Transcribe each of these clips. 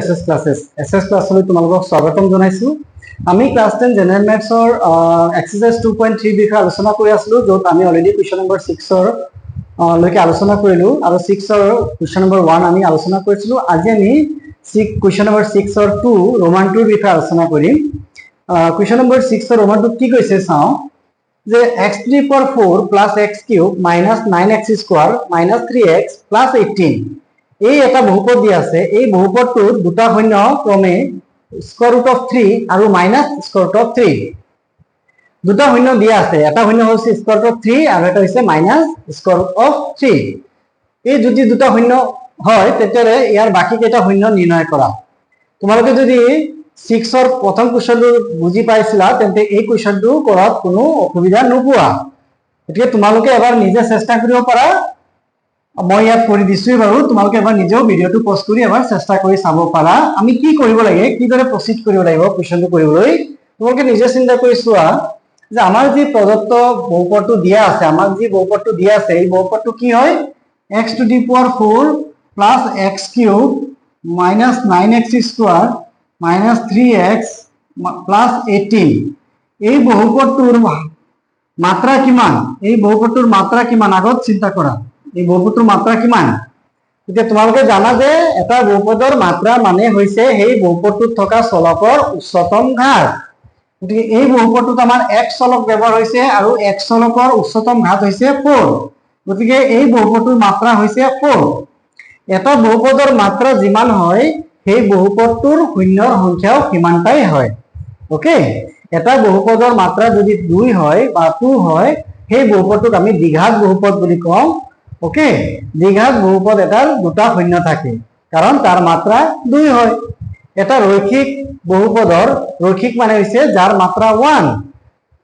SS classes SS ক্লাছলৈ তোমালোকক স্বাগতম জনাইছো। আমি ক্লাছ 10 জেনাৰেল মেথছৰ এক্সাৰসাইজ 2.3 বিষয়ে আলোচনা কৰি আছিলো, য'ত আমি অলৰেডি কুৱেশ্যন নম্বৰ 6 লৈকে আলোচনা কৰিলো আৰু 6 কুৱেশ্যন নম্বৰ 1 আমি আলোচনা কৰিছিলো। আজি আমি কুৱেশ্যন নম্বৰ 6 2 ৰোমান 2 বিষয়ে আলোচনা কৰিম। কুৱেশ্যন নম্বৰ 6 ৰোমান 2 কি কৈছে চাওঁ যে x to the power 4 plus x cube minus 9x square minus 3x plus 18 এই এটা বহুপদ দিয়া আছে। এই বহুপদটোত দুটা শূন্য ক্ৰমে স্কয়াৰ ৰুট অফ 3 আৰু মাইনাস স্কয়াৰ ৰুট অফ 3 দুটা শূন্য দিয়া আছে। এটা শূন্য হৈছে স্কয়াৰ ৰুট অফ 3 আৰু এটা হৈছে মাইনাস স্কয়াৰ ৰুট অফ 3। এই যদি দুটা শূন্য হয় তেতিয়ালে ইয়াৰ বাকি কেইটা শূন্য নিৰ্ণয় কৰা। তোমালোকে যদি 6 ৰ প্ৰথম কোৱেশ্যনটো বুজি পাইছিলা তেন্তে এই কোৱেশ্যনটো কৰাত কোনো অসুবিধা নোপোৱা। গতিকে তোমালোকে এবাৰ নিজে চেষ্টা কৰিব পাৰা। মই ইয়াত কৰি দিছোই বাৰু, তোমালোকে এবাৰ নিজেও ভিডিওটো পজ কৰি এবাৰ চেষ্টা কৰি চাব পাৰা। আমি কি কৰিব লাগে, কিদৰে প্ৰসিড কৰিব লাগিব কোৱেশ্যনটো কৰিবলৈ তোমালোকে নিজে চিন্তা কৰি চোৱা যে আমাৰ যি প্ৰদত্ত বহুপদটো দিয়া আছে, আমাক যি বহুপদটো দিয়া আছে এই বহুপদটো কি হয় x to the power 4 plus x cube minus 9x square minus 3x plus 18 এই বহুপদটোৰ মাত্ৰা কিমান, এই বহুপদটোৰ মাত্ৰা কিমান আগত চিন্তা কৰা। এই বহুপদটোৰ মাত্ৰা কিমান? এতিয়া তোমালোকে জানা যে এটা বহুপদৰ মাত্ৰা মানে হৈছে সেই বহুপদটোত থকা চলকৰ উচ্চতম ঘাত। গতিকে এই বহুপদটোত আমাৰ x চলক ব্যৱহাৰ হৈছে আৰু x চলকৰ উচ্চতম ঘাত হৈছে 4। গতিকে এই বহুপদটোৰ মাত্ৰা হৈছে 4। এটা বহুপদৰ মাত্ৰা যিমান হয় সেই বহুপদটোৰ শূন্যৰ সংখ্যাও সিমানটাই হয়। ওকে, এটা বহুপদৰ মাত্ৰা যদি 2 হয় বা 2 হয় সেই বহুপদটোক আমি দ্বিঘাত বহুপদ বুলি কওঁ। ওকে, দ্বিঘাত বহুপদ এটাৰ দুটা শূন্য থাকে কাৰণ তাৰ মাত্ৰা 2 হয়। এটা ৰৈখিক বহুপদৰ ৰৈখিক মানে হৈছে যাৰ মাত্ৰা 1।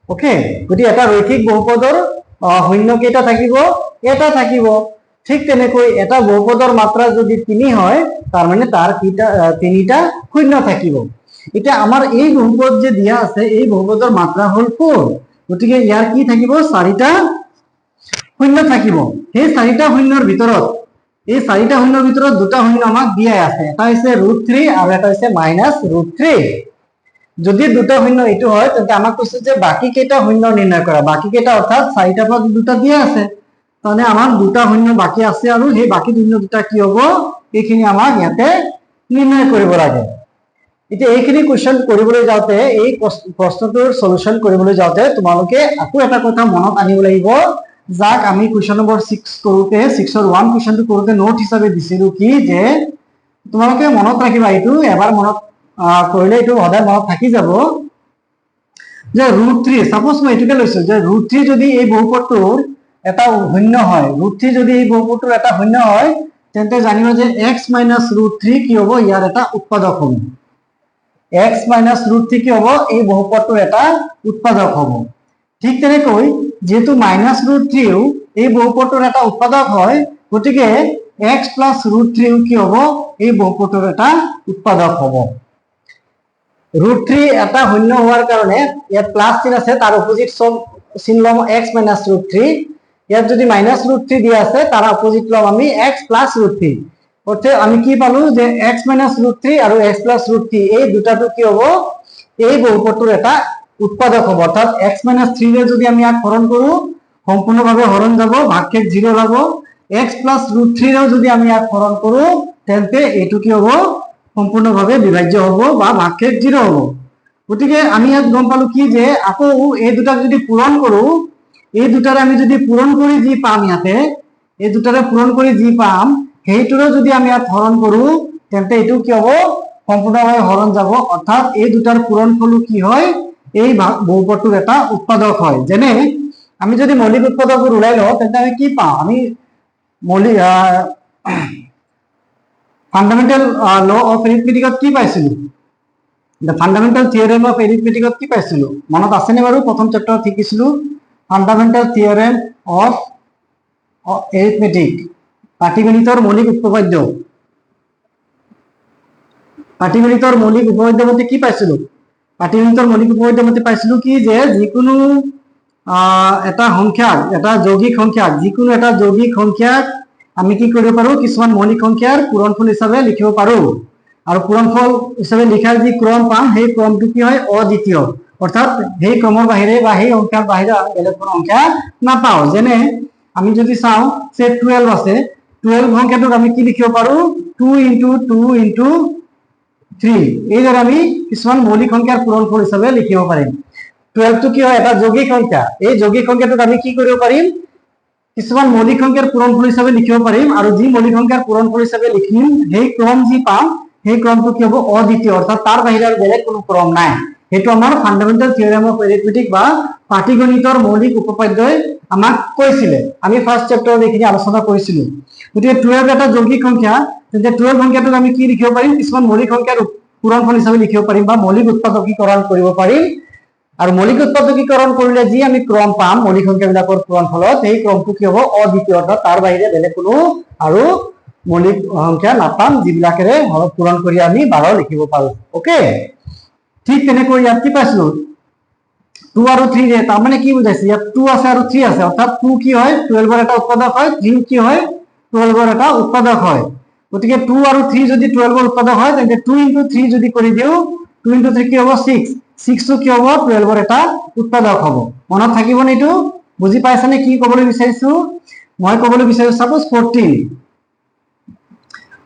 ওকে, গতি এটা ৰৈখিক বহুপদৰ শূন্য কেইটা থাকিব, এটা থাকিব। ঠিক তেনেকৈ এটা বহুপদৰ মাত্ৰা যদি 3 হয় তাৰ মানে তাৰ তিনিটা শূন্য থাকিব। এতিয়া আমাৰ এই বহুপদ যে দিয়া আছে এই বহুপদৰ মাত্ৰা হল 4। গতিকে ইয়াৰ কি থাকিব, 4টা শূন্য থাকিব। সেই 4টা শূন্যৰ ভিতৰত এই 4টা শূন্যৰ ভিতৰত দুটা শূন্য আমাক দিয়াই আছে, এটা হৈছে √3 আৰু এটা হৈছে -√3। যদি দুটা শূন্য এইটো হয় তেন্তে আমাক কৈছে যে বাকি কেইটা শূন্য নিৰ্ণয় কৰা। বাকি কেইটা অৰ্থাৎ 4টাৰ পৰা দুটা দিয়া আছে, মানে আমাৰ দুটা শূন্য বাকি আছে আৰু সেই বাকি শূন্য দুটা কি হ'ব এইখিনি আমাক ইয়াতে নিৰ্ণয় কৰিব লাগে। এতিয়া এইখিনি কুৱেশ্যন কৰিবলৈ যাওঁতে এই প্ৰশ্নটোৰ সলিউশন কৰিবলৈ যাওঁতে তোমালোকে আকৌ এটা কথা মনত আনিব লাগিব, যাক আমি কুৱেশ্যন নম্বৰ 6 কৰোতে 6ৰ 1 কুৱেশ্যনটো কৰোতে নোট হিচাপে দিছিলো কি যে তোমালোকে মনত ৰাখিবা, এইটো এবাৰ মনত কৰিলে এইটো সদায় মনত থাকি যাব যে √3 সাপোজ মই এটোকে লৈছো যে √3 যদি এই বহুপদটোৰ এটা শূন্য হয়, √3 যদি এই বহুপদটোৰ এটা শূন্য হয় তেন্তে জানিবা যে x √3 কি হ'ব, ইয়াৰ এটা উৎপাদক হ'ব। x √3 কি হ'ব, এই বহুপদটোৰ এটা উৎপাদক হ'ব। ঠিক তেনেকৈ যেহেতু -√3 এই বহুপদটোৰ এটা উৎপাদক হয় গতিকে x +√3 কি হ'ব, এই বহুপদটোৰ এটা উৎপাদক হ'ব। √3 এটা শূন্য হোৱাৰ কাৰণে ইয়াত প্লাস চিন আছে, তাৰ অপোজিট চিন লম x √3। ইয়াত যদি -√3 দিয়া আছে তাৰ অপোজিট লম আমি x +√3। অৰ্থাৎ আমি কি পালো যে x -√3 আৰু x +√3 এই দুটাটো কি হ'ব, এই বহুপদটোৰ এটা উৎপাদক হ'ব। অৰ্থাৎ x -3 ৰে যদি আমি ইয়াক হৰণ কৰো সম্পূৰ্ণভাৱে হৰণ যাব, ভাগশেষ 0 ওলাব। x +√3 ৰেও যদি আমি ইয়াক হৰণ কৰো তেন্তে এইটো কি হ'ব, সম্পূৰ্ণভাৱে বিভাজ্য হ'ব বা ভাগশেষ 0 হ'ব। গতিকে আমি ইয়াত গম পালো কি যে আকৌ এই দুটাক যদি পূৰণ কৰো, এই দুটাৰে আমি যদি পূৰণ কৰি যি পাম, ইয়াতে এই দুটাৰে পূৰণ কৰি যি পাম সেইটোৰে যদি আমি ইয়াত হৰণ কৰো তেন্তে এইটো কি হ'ব, সম্পূৰ্ণভাৱে হৰণ যাব। অৰ্থাৎ এই দুটাৰ পূৰণফলো কি হয়, এই বহুপদটোৰ এটা উৎপাদক হয়। যেনে আমি যদি মৌলিক উৎপাদকবোৰ ওলাই লওঁ তেন্তে আমি কি পাওঁ, আমি মৌলিক ফান্ডামেন্টাল ল অফ এৰিথমেটিকত কি পাইছিলো, দ্য ফান্ডামেন্টাল থিওৰেম অফ এৰিথমেটিকত কি পাইছিলো, মনত আছেনে বাৰু? প্ৰথম চেপ্টাৰত শিকিছিলো ফান্ডামেন্টাল থিওৰেম অফ এৰিথমেটিক, পাটিগণিতৰ মৌলিক উপপাদ্য। পাটিগণিতৰ মৌলিক উপপাদ্য মতে কি পাইছিলো, পাটিগণিতৰ মৌলিক উপপাদ্য মতে পাইছিলো কি যে যিকোনো এটা সংখ্যাক, এটা যৌগিক সংখ্যাক, যিকোনো এটা যৌগিক সংখ্যাক আমি কি কৰিব পাৰো, কিছুমান মৌলিক সংখ্যাৰ পূৰণফল হিচাপে লিখিব পাৰো। আৰু পূৰণফল হিচাপে লিখাৰ যি ক্ৰম পাম সেই ক্ৰমটো কি হয় অদ্বিতীয় অৰ্থাৎ সেই ক্ৰমৰ বাহিৰে বা সেই সংখ্যাৰ বাহিৰে বেলেগ কোনো সংখ্যা নাপাওঁ যেনে আমি যদি চাওঁ যে 12 আছে 12 সংখ্যাটোক আমি কি লিখিব পাৰো 2 * 2 * 3 এইদৰে আমি কিছুমান মৌলিক সংখ্যাৰ পূৰণফল হিচাপে লিখিব পাৰিম 12 টো কি হয় এটা যৌগিক সংখ্যা এই যৌগিক সংখ্যাটোক আমি কি কৰিব পাৰিম কিছুমান মৌলিক সংখ্যাৰ পূৰণফল হিচাপে লিখিব পাৰিম আৰু যি মৌলিক সংখ্যাৰ পূৰণফল হিচাপে লিখিম সেই ক্ৰম যি পাম সেই ক্ৰমটো কি হ'ব অদ্বিতীয় অৰ্থাৎ তাৰ বাহিৰে আৰু বেলেগ কোনো ক্ৰম নাই সেইটো আমাৰ ফান্ডামেন্টাল থিওৰেম অফ এৰিথমেটিক বা পাটিগণিতৰ মৌলিক উপপাদ্যই আমাক কৈছিলে আমি ফাৰ্ষ্ট চেপ্টাৰত এইখিনি আলোচনা কৰিছিলো গতিকে 12 এটা যৌগিক সংখ্যা তেন্তে 12 সংখ্যাটোক আমি কি লিখিব পাৰিম কিছুমান মৌলিক সংখ্যাৰ পূৰণফল হিচাপে লিখিব পাৰিম বা মৌলিক উৎপাদকীকৰণ কৰিব পাৰিম আৰু মৌলিক উৎপাদকীকৰণ কৰিলে যি আমি ক্ৰম পাম মৌলিক সংখ্যাবিলাকৰ পূৰণফলত সেই ক্ৰমটো কি হ'ব অদ্বিতীয় অৰ্থাৎ তাৰ বাহিৰে বেলেগ কোনো আৰু মৌলিক সংখ্যা নাপাম যিবিলাকেৰে পূৰণ কৰি আমি 12 লিখিব পাৰো ওকে ঠিক তেনেকৈ ইয়াত কি পাইছিলো 2 আৰু 3 ৰে তাৰ মানে কি বুজাইছে ইয়াত 2 আছে আৰু 3 আছে অৰ্থাৎ 2 কি হয় 12 ৰ এটা উৎপাদক হয় 3 কি হয় 12 ৰ এটা উৎপাদক হয় গতিকে 2 আৰু 3 যদি 12 ৰ উৎপাদক হয় তেন্তে 2 * 3 যদি কৰি দিও 2 * 3 কি হ'ব 6 6 টো কি হ'ব 12 ৰ এটা উৎপাদক হ'ব মনত থাকিব নে এইটো বুজি পাইছানে কি ক'বলৈ বিচাৰিছো মই ক'বলৈ বিচাৰিছো সাপোজ 14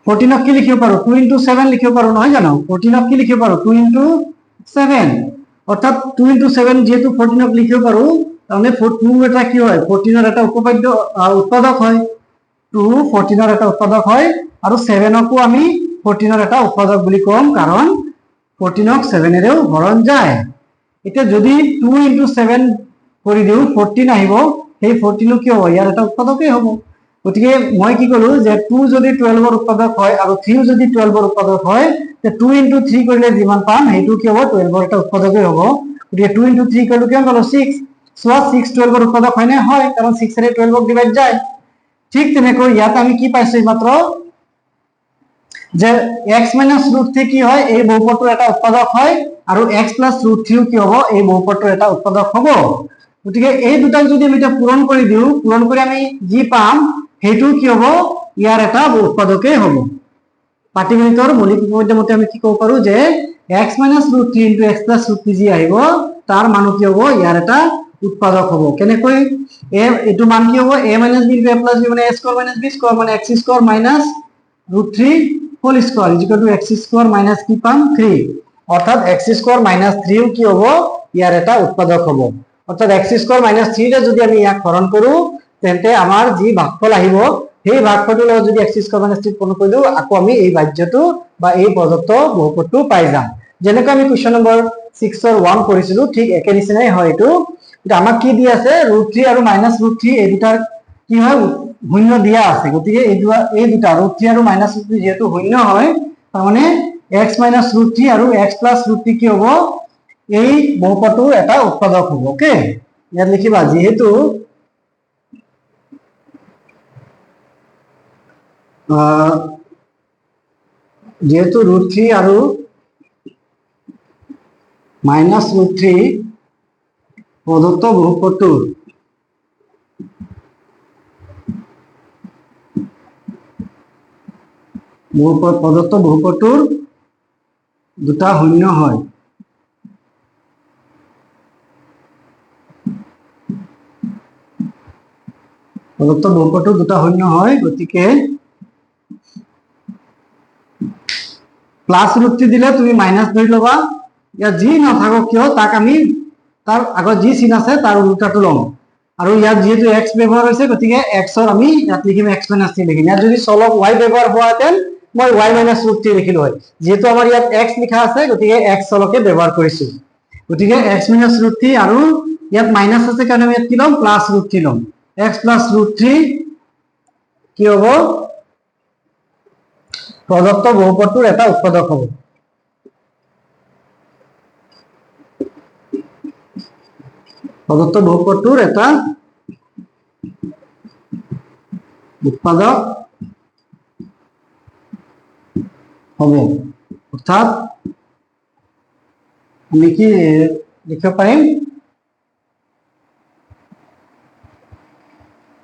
14 কি লিখিব পাৰো 2 * 7 লিখিব পাৰো নহয় জানো 14 কি লিখিব পাৰো 2 * 7 অৰ্থাৎ 2 * 7 যেহেতু 14 লিখিব পাৰো তাহলে 2 এটা কি হয় 14 এর একটা উপপাদ্য উৎপাদক হয় 2 14 এর একটা উৎপাদক হয় আর 7 কো আমি 14 এর একটা উৎপাদক বুলি কম কারণ 14 ক 7 এরেও হরণ যায় এটা যদি 2 * 7 কৰি দিও 14 আহিব সেই 14 কি হ'ব ইয়াৰ এটা উৎপাদকই হ'ব গতিকে মই কি কলো যে 2 যদি 12 ৰ উৎপাদক হয় আৰু 3 যদি 12 ৰ উৎপাদক হয় তে 2 * 3 কৰিলে যিমান পাম সেইটো কি হ'ব 12 ৰ এটা উৎপাদকই হ'ব গতিকে 2 * 3 কৰিলে কিমান পালো 6 সো 6 12 ৰ উৎপাদক হয় নে হয় কাৰণ 6 ৰে 12 ক ডিভাইড যায় ঠিক তেনেকৈ ইয়াত আমি কি পাইছো মাত্ৰ যে x - √3 কি হয় এই বহুপদটোৰ এটা উৎপাদক হয় আৰু x + √3 কি হ'ব এই বহুপদটোৰ এটা উৎপাদক হ'ব গতিকে এই দুটাক যদি আমি এটা পূৰণ কৰি দিও পূৰণ কৰি আমি যি পাম সেইটো কি হ'ব ইয়াৰ এটা উৎপাদকই হ'ব পাটিগণিতৰ মৌলিক উপপাদ্য মতে আমি কি ক'ব পাৰো যে x - √3 * x + √3 যি আহিব তাৰ মান কি হ'ব ইয়াৰ এটা উৎপাদক হ'ব কেনেকৈ এটো মান কি হ'ব a - b * a + b মানে a² - b² মানে x² - √3 হোল স্কয়ার x² - কি পাম 3 অর্থাৎ x² - 3 কি হ'ব ইয়াৰ এটা উৎপাদক হ'ব অৰ্থাৎ x² - 3 ৰে যদি আমি ইয়াক হৰণ কৰো তেন্তে আমাৰ যি ভাগফল আহিব সেই ভাগফলটোৰ লগত যদি x² - 3 পূৰণ কৰি দিও আকৌ আমি এই বাহ্যটো বা এই প্ৰদত্ত বহুপদটো পাই যাম যেনেকৈ আমি কোৱেশ্চন নম্বৰ 6 ৰ 1 কৰিছিলো ঠিক একে নিচিনাই হয় এটো কিন্তু আমাক কি দি আছে √3 আৰু -√3 এই দুটাৰ কি হয় শূন্য দিয়া আছে গতিকে এই দুটা √3 আৰু -√3 যেহেতু শূন্য হয় তাৰ মানে x - √3 আৰু x + √3 কি হ'ব এই বহুপদটোৰ এটা উৎপাদক হ'ব ওকে ইয়াত লিখিবা যেহেতু √3 আৰু -√3 প্ৰদত্ত বহুপদটোৰ প্ৰদত্ত বহুপদটোৰ দুটা শূন্য হয় প্ৰদত্ত বহুপদটোৰ দুটা শূন্য হয় গতিকে প্লাস √3 দিলে তুমি মাইনাস ধৰি লবা ইয়াত যি নাথাকক কিয় তাক আমি তাৰ আগত যি চিন আছে তাৰ উল্টাটো লম আৰু ইয়াত যেহেতু x ব্যৱহাৰ হৈছে গতিকে x ৰ আমি ইয়াত লিখিম x - 3 লিখিম ইয়াত যদি চলক y ব্যৱহাৰ হোৱাতেন মই y - √3 লিখিলো হয় যেহেতু আমাৰ ইয়াত x লিখা আছে গতিকে x চলকে ব্যৱহাৰ কৰিছো গতিকে x - √3 আৰু ইয়াত মাইনাস আছে কাৰণে আমি ইয়াত কি লম প্লাস √3 লম x + √3 কি হ'ব প্রদত্ত বহুপদটোৰ এটা উৎপাদক হ'ব প্ৰদত্ত বহুপদটোৰ এটা উৎপাদক হ'ব অৰ্থাৎ আমি কি লিখিব পাৰিম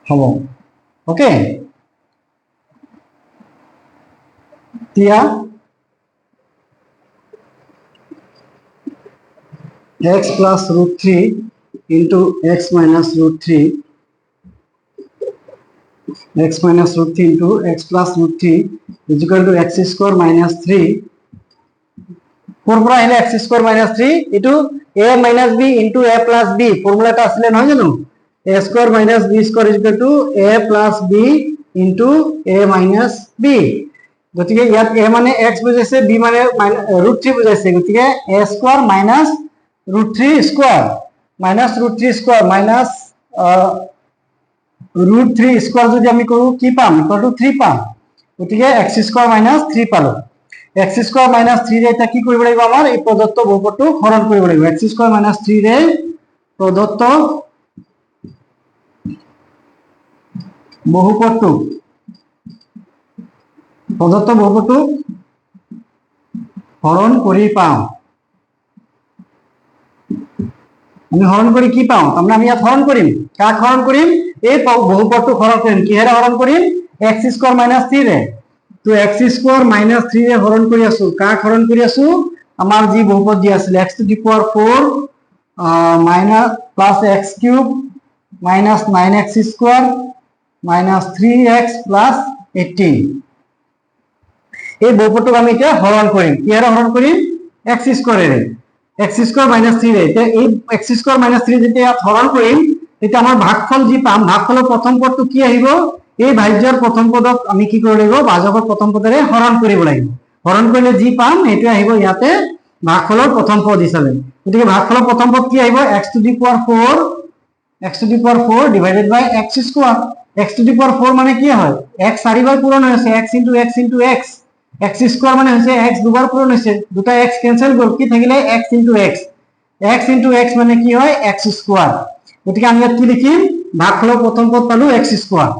হ'ব ওকে এতিয়া x plus root 3 into x minus root 3, x minus root 3 into x plus root 3 is equal to x square minus 3. Formula is x square minus 3 into a minus b into a plus b. Formula ta asle noy jano, a square minus b square is equal to a plus b into a minus b. গতিকে ইয়াত a মানে x বুজাইছে, b মানে root 3 বুজাইছে, গতিকে a square minus root 3 square minus root 3 square minus root 3 square যদি আমি কৰো কি পাম, equal to 3 পাম। গতিকে x square minus 3 পালো। x square minus 3 রে এটা কি কৰিব লাগিব, আমাৰ এই প্ৰদত্ত বহুপদটো হৰণ কৰিব লাগিব। x square minus 3 ৰে প্ৰদত্ত বহুপদটো হৰণ কৰি পাওঁ। আমি হৰণ কৰি কি পাওঁ, আমৰা আমি ইয়াত হৰণ কৰিম, কাক হৰণ কৰিম, এই বহুপদটো হৰণ কৰিম, কিহেৰে হৰণ কৰিম, x স্কয়াৰ মাইনাস 3 ৰে। তো x স্কয়াৰ মাইনাস 3 ৰে হৰণ কৰি আছো, কাক হৰণ কৰি আছো, আমাৰ যি বহুপদ দি আছিল x to the power 4 minus plus x cube minus 9x square minus 3x plus 18। এই বহুপদটোক আমি এতিয়া হৰণ কৰিম, কিহেৰে হৰণ কৰিম, x স্কয়াৰেৰে, x স্কয়াৰ মাইনাস 3 ৰে। এতিয়া এই x স্কয়াৰ মাইনাস 3 যেতিয়া ইয়াত হৰণ কৰিম, তেতিয়া আমাৰ ভাগফল যি পাম, ভাগফলৰ প্ৰথম পদটো কি আহিব, এই ভাজ্যৰ প্ৰথম পদক আমি কি কৰিব লাগিব, ভাজকৰ প্ৰথম পদৰে হৰণ কৰিব লাগিব। হৰণ কৰিলে যি পাম সেইটো আহিব ইয়াতে ভাগফলৰ প্ৰথম পদ হিচাপে। গতিকে ভাগফলৰ প্ৰথম পদ কি আহিব, x to the power 4 divided by x square. x to the power 4 মানে কি হয়, x 4 বাৰ পূৰণ হৈছে, x into x into x, x square মানে হৈছে x দুবাৰ পূৰণ হৈছে, দুটা x কেনসেল গ'ল, কি থাকিলে x into x, x into x মানে কি হয়, x স্কয়ার। গতিকে আমি ইয়াত কি লিখিম, ভাগফলৰ প্ৰথম পদ পালো x স্কয়াৰ।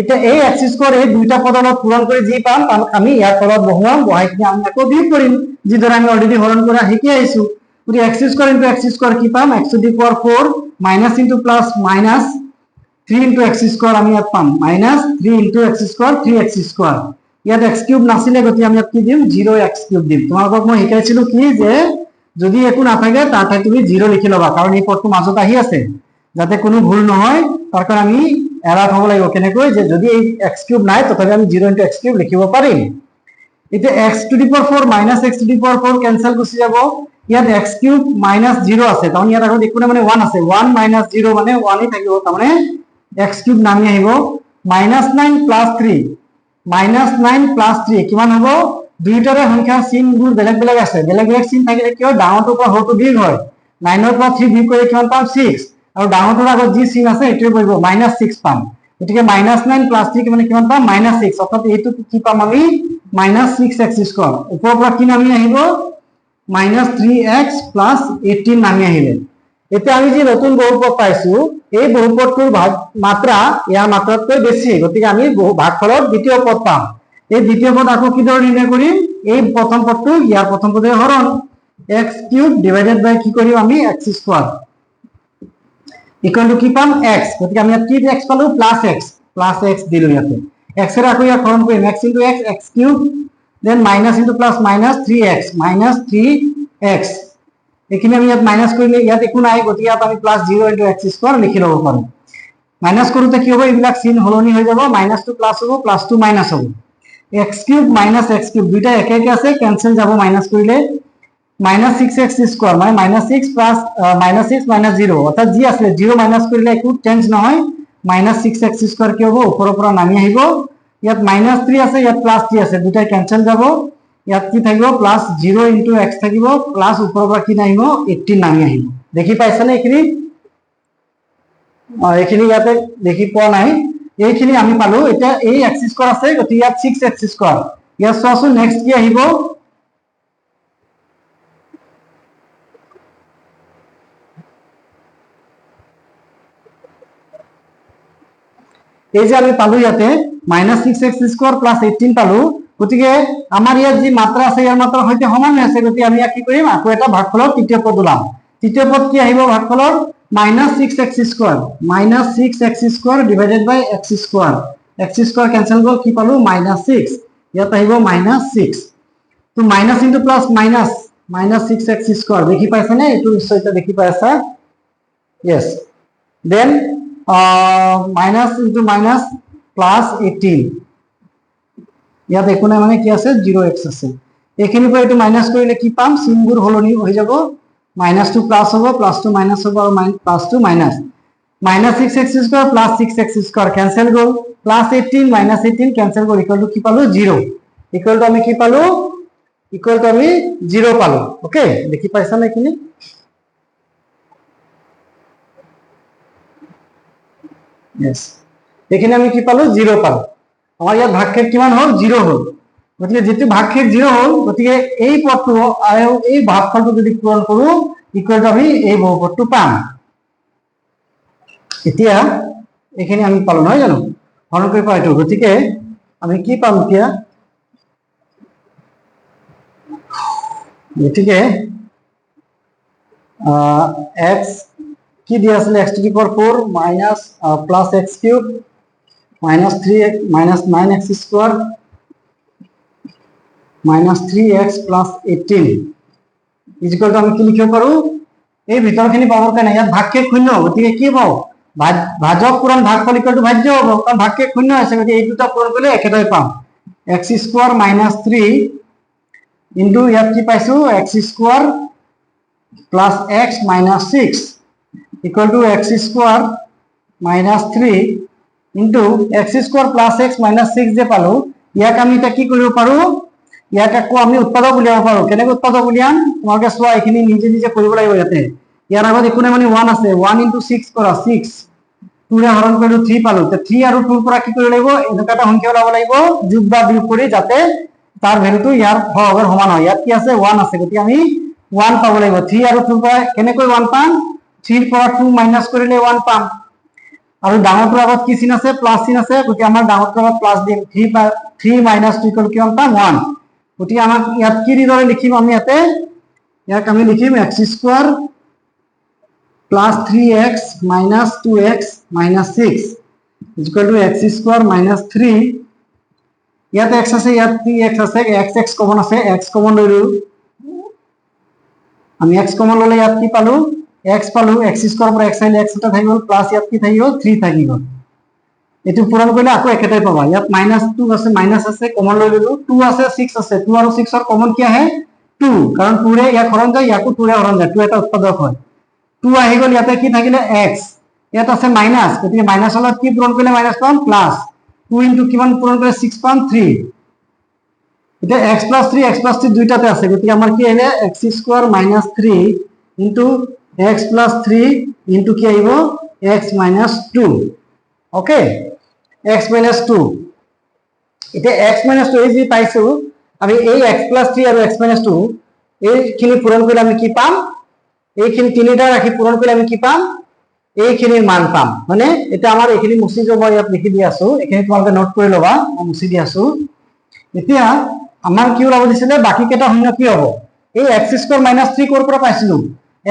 এটা এই x স্কয়াৰ এই দুইটা পদৰ পূৰণ কৰি যি পাম আমি ইয়াৰ তলত বহুৱাম, বহাই কিনে আমি আকৌ বিয়োগ কৰিম, যিদৰে আমি অলৰেডি হৰণ কৰা শিকি আহিছো। গতিকে x square into x square কি পাম, x to the power 4 minus into plus minus 3 into x square আমি ইয়াত পাম minus 3 into x square 3x square. ইয়াত x কিউব নাছিলে, গতিকে আমি ইয়াত কি দিম, 0x কিউব দিম। তোমালোকক মই শিকাইছিলো কি যে যদি একো নাথাকে তাৰ ঠাইত তুমি 0 লিখি লবা, কাৰণ এই পদটো মাজত আহি আছে, যাতে কোনো ভুল নহয় তাৰ কাৰণে আমি এলাৰ্ট হ'ব লাগিব। কেনেকৈ, যে যদি এই x কিউব নাই তথাপি আমি 0 ইনটু x কিউব লিখিব পাৰিম। এতিয়া x to the power 4 minus x to the power 4 cancel গুচি যাব, ইয়াত x কিউব মাইনাস 0 আছে, তাৰমানে ইয়াত আগত একো মানে 1 আছে, 1 মাইনাস 0 মানে 1 ই থাকিব, তাৰমানে x কিউব নামি আহিব মাইনাস 9 প্লাস 3, মাইনাস 9 প্লাস 3 কিমান হ'ব, দুইটাৰে সংখ্যা চিনবোৰ বেলেগ বেলেগ আছে, বেলেগ বেলেগ চিন থাকিলে কি হয়, ডাঙৰটোৰ পৰা সৰুটো বিয়োগ হয়, 9 ৰ পৰা 3 বিয়োগ কৰি কিমান পাম, 6, আৰু ডাঙৰটোৰ আগত যি চিন আছে এইটোৱে পৰিব, মাইনাস 6 পাম। গতিকে মাইনাস 9 প্লাস 3 মানে কিমান পাম, মাইনাস 6, অৰ্থাৎ এইটো কি পাম আমি, মাইনাস 6x স্কয়াৰ। ওপৰৰ পৰা কি নামি আহিব, মাইনাস 3x প্লাস 18 নামি আহিলে। এতিয়া আমি যি নতুন বহুপদ পাইছো, এই বহুপদটোৰ মাত্ৰা ইয়াৰ মাত্ৰাতকৈ বেছি, গতিকে আমি ভাগফলৰ দ্বিতীয় পদ পাম। এই দ্বিতীয় পদ আকৌ কিদৰে নিৰ্ণয় কৰিম, এই প্ৰথম পদটো ইয়াৰ প্ৰথম পদৰে হৰণ, x কিউব ডিভাইডেড বাই কি কৰিম আমি, x স্কয়ার ইকুয়াল টু কি পাম, x। গতিকে আমি ইয়াত কি x পালো, প্লাস x দিলো ইয়াতে, x এর আকৌ ইয়াত হৰণ কৰিম, x into x, x cube, then minus into plus minus 3x, minus 3x, এখানে আমি ইয়াত মাইনাস কৰিলে ইয়াত একো নাই, গতিকে ইয়াত আমি প্লাস 0 ইনটু x স্কয়ার লিখি ল'ব পাৰো। মাইনাস কৰোতে কি হ'ব, এইবিলাক চিন হলনি হৈ যাব, মাইনাস টু প্লাস হ'ব, প্লাস টু মাইনাস হ'ব, x cube minus x cube দুইটা একে একে আছে, কেনসেল যাব মাইনাস কৰিলে, মাইনাস 6x স্কয়ার মানে মাইনাস 6 প্লাস মাইনাস 6 মাইনাস 0, অর্থাৎ যি আছে 0 মাইনাস কৰিলে একো চেঞ্জ নহয়, মাইনাস 6x স্কয়াৰ কি হ'ব, ওপৰৰ পৰা নামি আহিব, ইয়াত মাইনাস 3 আছে, ইয়াত প্লাস 3 আছে, দুটা কেনসেল যাব, ইয়াত কি থাকিব, প্লাস 0 ইনটু x থাকিব, প্লাস ওপৰৰ পৰা কি নামিব, 18 নামি আহিব। দেখি পাইছানে এইখিনি, এইখিনি ইয়াতে দেখি পোৱা নাই, এইখিনি আমি পালো। এতিয়া এই x স্কয়াৰ আছে, গতিকে ইয়াত 6x স্কয়াৰ, ইয়াত চোৱাচোন নেক্সট কি আহিব, এই যে আমি পালো ইয়াতে মাইনাস 6x স্কয়ার প্লাস 18 পালো, গতিকে আমাৰ ইয়াত যি মাত্ৰা আছে ইয়াৰ মাত্ৰা সৈতে সমান হৈ আছে, গতিকে আমি ইয়াত কি কৰিম, আকৌ এটা ভাগফলৰ তৃতীয় পদ ওলাম। তৃতীয় পদ কি আহিব ভাগফলৰ, minus 6x square, minus 6x square divided by x square, x square cancel গ'ল, কি পালো, মাইনাস 6, ইয়াত আহিব মাইনাস 6। তো minus into plus minus -6x² দেখি পাইছে নে এইটো নিশ্চয় এটা দেখি পাই আছা yes then minus into minus plus 18 ইয়াত একো নাই মানে কি আছে 0x আছে এইখিনিৰ পৰা এইটো মাইনাস কৰিলে কি পাম চিনবোৰ হলনি হৈ যাব -2 প্লাস হ'ব +2 মাইনাস হ'ব আৰু +2 minus -6x² plus 6x² cancel গ'ল +18 -18 cancel গ'ল ইকুয়াল টু কি পালো 0 ইকুয়াল টু আমি কি পালো ইকুয়াল টু আমি 0 পালো ওকে দেখি পাইছা না এখিনি yes এখানে আমি কি পালো 0 পালো আমার ইয়াত ভাগশেষ কিমান হল 0 হল গতিকে যেটো ভাগশেষ 0 হল গতিকে এই পদটো আৰু এই ভাগফলটো যদি পূৰণ কৰো ইকুয়াল টু আমি এই বহুপদটো পাম এতিয়া এখানে আমি পালো নহয় জানো হৰণ কৰি পাইতো গতিকে আমি কি পাম এতিয়া গতিকে x কি দিয়া আছিল x to the power 4 minus plus x cube minus 3x minus 9x square minus 3x plus 18 is equal to আমি কি লিখিব পাৰো এই ভিতৰখিনি পাবৰ কাৰণে ইয়াত ভাগশেষ শূন্য গতিকে কি হ'ব ভাজক পূৰণ ভাগফল ইকুয়াল টু ভাজ্য হ'ব কাৰণ ভাগশেষ শূন্য আছে গতিকে এই দুটা পূৰণ কৰিলে একেটাই পাম x square minus 3 into ইয়াত কি পাইছো x square plus x minus 6 equal to x square minus 3 into x square plus x minus 6 যে পালো ইয়াক আমি এটা কি কৰিব পাৰো ইয়াক আকৌ আমি উৎপাদক উলিয়াব পাৰো কেনেকৈ উৎপাদক উলিয়াম তোমালোকে চোৱা এখিনি নিজে নিজে কৰিব লাগিব ইয়াতে ইয়াৰ আগত একো নাই মানে 1 আছে 1 into 6 কৰা 6 2 ৰে হৰণ কৰিলো 3 পালো তে 3 আৰু 2 পৰা কি কৰিব লাগিব এনেকা এটা সংখ্যা ওলাব লাগিব যোগ বা বিয়োগ কৰি যাতে তাৰ ভ্যালুটো ইয়াৰ সহগৰ সমান হয় ইয়াত কি আছে 1 আছে গতি আমি 1 পাব লাগিব 3 আৰু 2 পৰা কেনেকৈ 1 পাম 3 পৰা 2 মাইনাস কৰিলে 1 পাম আৰু ডাঙৰটোৰ আগত কি চিন আছে প্লাস চিন আছে গতি আমাৰ ডাঙৰটোৰ আগত প্লাস দিম 3 minus 2 ইকুয়াল কিমান পাম 1 গতি আমাক ইয়াত কি দিৰে লিখিম আমি ইয়াতে ইয়াক আমি লিখিম x square plus 3x minus 2x minus 6 is equal to x square minus 3 ইয়াত x আছে ইয়াত 3x আছে x কমন আছে x কমন লইলো আমি x কমন ললে ইয়াত কি পালো x পালো x স্কয়ার পৰা x আইলে x এটা থাকি গল প্লাস ইয়াত কি থাকি গল 3 থাকি গল এটো পূৰণ কৰিলে আকৌ একেটাই পাবা ইয়াত -2 আছে মাইনাস আছে কমন লৈ ললো 2 আছে 6 আছে 2 আৰু 6 ৰ কমন কি আহে 2 কাৰণ 2 ৰে ইয়াক হৰণ যায় ইয়াকো 2 ৰে হৰণ যায় 2 এটা উৎপাদক হয় 2 আহি গল ইয়াতে কি থাকিলে x ইয়াত আছে মাইনাস গতিকে মাইনাস হলত কি পূৰণ কৰিলে মাইনাস পাম প্লাস 2 ইনটু কিমান পূৰণ কৰিলে 6 পাম 3 এটা x + 3 x + 3 দুইটাতে আছে গতিকে আমাৰ কি আহিলে x square - 3 into x + 3 into কি আহিব x - 2 ওকে x - 2 এটা x - 2 এই যে পাইছো আমি এই x + 3 আৰু x - 2 এইখিনি পূৰণ কৰিলে আমি কি পাম এইখিনি তিনিটা ৰাখি পূৰণ কৰিলে আমি কি পাম এইখিনিৰ মান পাম মানে এটা আমাৰ এইখিনি মুছি যাব ইয়াত লিখি দি আছো এইখিনি তোমালোকে নোট কৰি লবা মই মুছি দি আছো এতিয়া আমাৰ কি ওলাব দিছিলে বাকি কেটা শূন্য কি হ'ব এই x স্কয়ার - 3 কৰ পৰা পাইছিলো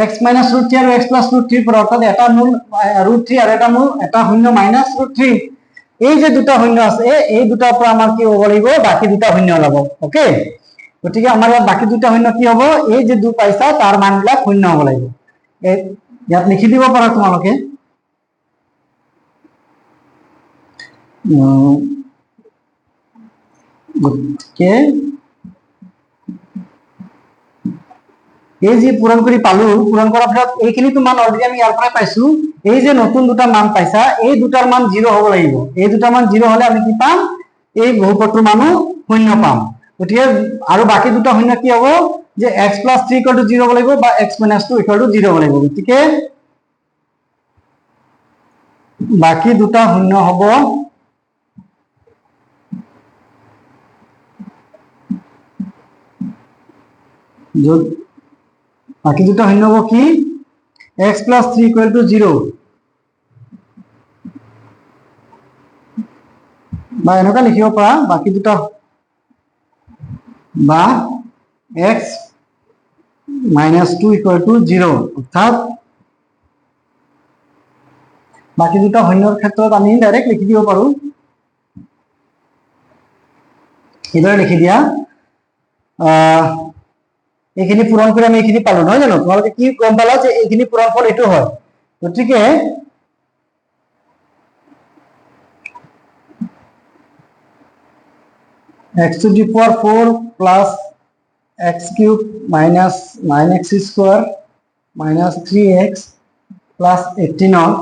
x - √3 আৰু x + √3 পৰা অৰ্থাৎ এটা মূল √3 আৰু এটা মূল এটা শূন্য -√3 এই যে দুটা শূন্য আছে এই দুটাৰ পৰা আমাৰ কি হ'ব লাগিব বাকি দুটা শূন্য ওলাব ওকে গতিকে আমাৰ ইয়াত বাকি দুটা শূন্য কি হ'ব এই যে 2 পাইছা তাৰ মানবিলাক শূন্য হ'ব লাগিব ইয়াত লিখি দিব পাৰা তোমালোকে গতিকে এই যে পূৰণ কৰি পালো পূৰণ কৰাৰ পিছত এইখিনিটো মান অলৰেডি আমি ইয়াৰ পৰা পাইছো এই যে নতুন দুটা মান পাইছা এই দুটাৰ মান 0 হ'ব লাগিব এই দুটা মান 0 হলে আমি কি পাম এই বহুপদটোৰ মানো শূন্য পাম গতিকে আৰু বাকি দুটা শূন্য কি হ'ব যে x + 3 = 0 হ'ব লাগিব বা x - 2 = 0 হ'ব লাগিব গতিকে বাকি দুটা শূন্য হ'ব বাকি দুটা শূন্য হ'ব কি x + 3 = 0 বা এনেকা লিখিব পাৰা বাকি দুটা বা x - 2 = 0 অৰ্থাৎ বাকি দুটা শূন্যৰ ক্ষেত্ৰত আমি ডাইৰেক্ট লিখি দিব পাৰো এবাৰ লিখি দিয়া এইখিনি পূৰণ কৰি আমি এইখিনি পালো নহয় জানো তোমালোকে কি গম পালা যে এইখিনি পূৰণফল এইটো হয় গতিকে x to the power 4 plus x cube minus 9x square minus 3x plus 18 on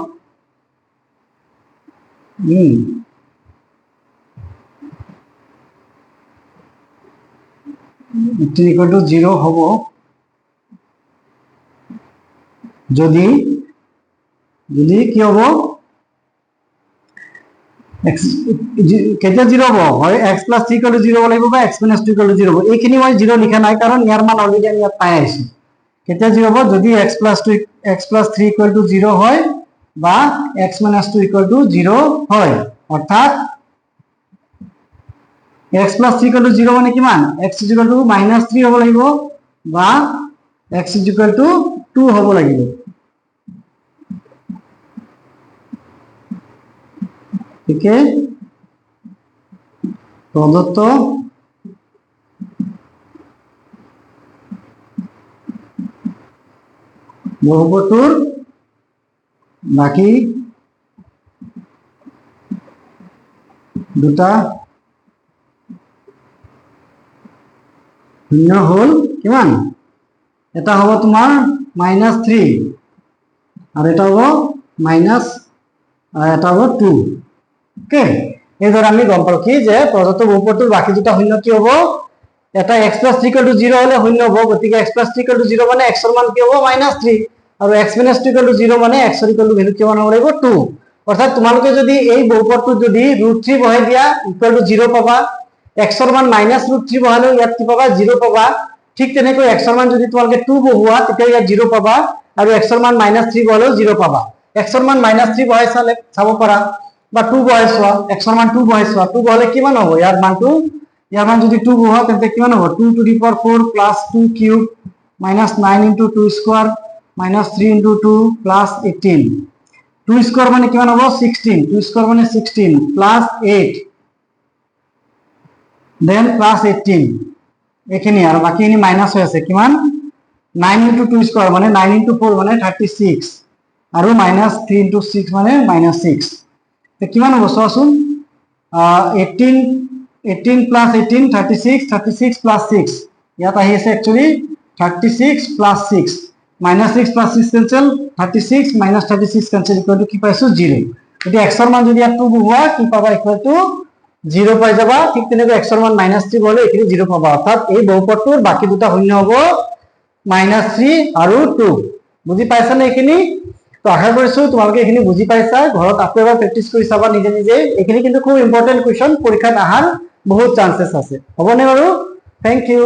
18 equal to 0 হব যদি যদি কি হব x কেতিয়া 0 হব হয় x plus 3 equal to 0 হব লাগিব বা x minus 2 equal to 0 হব এইখিনি মই 0 লিখা নাই কাৰণ ইয়াৰ মান অলৰেডি আমি ইয়াত পাই আছো কেতিয়া 0 হব যদি x plus 3 equal to 0 হয় বা x minus 2 equal to 0 হয় অর্থাৎ x plus 3 equal to 0 মানে কিমান x is equal to minus 3 হব লাগিব বা x is equal to 2 হব লাগিব ঠিক আছে প্রদত্ত বহুপদটোৰ বাকি দুটা শূন্য হল কিমান এটা হব তোমাৰ -3 আৰ এটা হব মাইনাস এটা হব 2 ওকে এবাৰ আমি গম পালো কি যে প্ৰদত্ত বহুপদটোৰ বাকি দুটা শূন্য কি হব এটা x plus 3 equal to 0 হলে শূন্য হব গতিকে x plus 3 equal to 0 মানে x এর মান কি হব -3 আৰু x minus 2 equal to 0 মানে x এর ইকুয়াল টু ভ্যালু কি হব লাগিব 2 অর্থাৎ তোমালোকে যদি এই বহুপদটো যদি √3 বহাই দিয়া ইকুয়াল টু 0 পাবা x এর মান -√3 বহালে ইয়াত কি পাবা 0 পাবা ঠিক তেনেকৈ x এর মান যদি তোমালোকে 2 বহোৱা তেতিয়া ইয়াত 0 পাবা আৰু x এৰ মান -3 বহালেও 0 পাবা x এৰ মান -3 বহাই চালে চাব পাৰা বা 2 বহাই চোৱা x এৰ মান 2 বহাই চোৱা 2 বহালে কিমান হ'ব ইয়াৰ মান যদি 2 বহোৱা তেন্তে কিমান হ'ব 2 to the power 4 plus 2 cube minus 9 into 2 square minus 3 into 2 plus 18 2 square মানে কিমান হ'ব 16 2 square মানে 16 plus 8 then plus 18 এখানে আর বাকিখিনি মাইনাস হৈ আছে কিমান 9 into 2 square মানে 9 into 4 মানে 36 আৰু minus 3 into 6 মানে -6 তে কিমান হ'ব চোৱাচোন 18 plus 18 36 36 plus 6 ইয়াত আহি আছে actually 36 plus 6 -6 plus 6 cancel 36 minus 36 cancel equal to কি পাইছো 0 যদি x এর মান যদি ইয়াত 2 বহোৱা কি পাবা equal to 0 পাই যাবা ঠিক তেনেকৈ x এর মান -3 বলে এখানে 0 পাবা অর্থাৎ এই বহুপদটোৰ বাকি দুটা শূন্য হ'ব -3 আৰু 2 বুজি পাইছা নে এখিনি তো আশা কৰিছো তোমালোকে এখিনি বুজি পাইছা ঘৰত আকৌ এবাৰ প্ৰেক্টিস কৰি চাবা নিজে নিজে এখিনি কিন্তু খুব ইম্পৰ্টেন্ট কোৱেশ্চন পৰীক্ষাত আহাৰ বহুত চান্সেস আছে হ'বনে বাৰু থ্যাংক ইউ